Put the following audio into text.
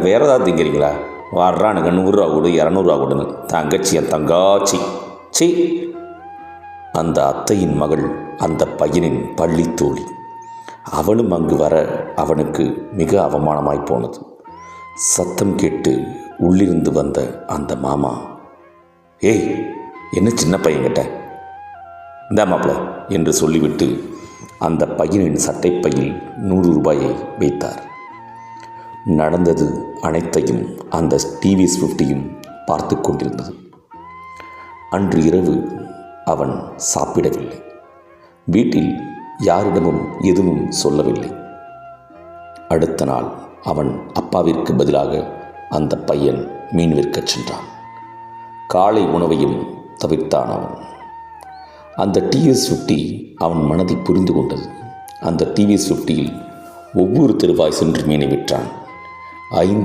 வேறு ஏதாவது திங்கிறீங்களா? வர்றானுங்க 100 கொடு 200 கொடுன்னு. தங்கச்சி என் தங்காச்சி. சி. அந்த அத்தையின் மகள் அந்த பையனின் பள்ளி தோழி. அவளும் அங்கு வர அவனுக்கு மிக அவமானமாய் போனது. சத்தம் கேட்டு உள்ளிருந்து வந்த அந்த மாமா, ஏய், என்ன சின்ன பையன்கிட்ட இந்த மாப்பிள்ள என்று சொல்லிவிட்டு அந்த பையனின் சட்டைப்பையில் 100 ரூபாயை வைத்தார். நடந்தது அனைத்தையும் அந்த டிவிஎஸ் 50யும் பார்த்து கொண்டிருந்தது. அன்று இரவு அவன் சாப்பிடவில்லை. வீட்டில் யாரிடமும் எதுவும் சொல்லவில்லை. அடுத்த நாள் அவன் அப்பாவிற்கு பதிலாக அந்த பையன் மீன் விற்கச் சென்றான். காலை உணவையும் தவிர்த்தான் அவன். அந்த டிவிஎஸ் 50 அவன் மனதை புரிந்து கொண்டது. அந்த டிவிஎஸ் 50யில் ஒவ்வொரு தெருவாய் சென்று மீனை விற்றான். 5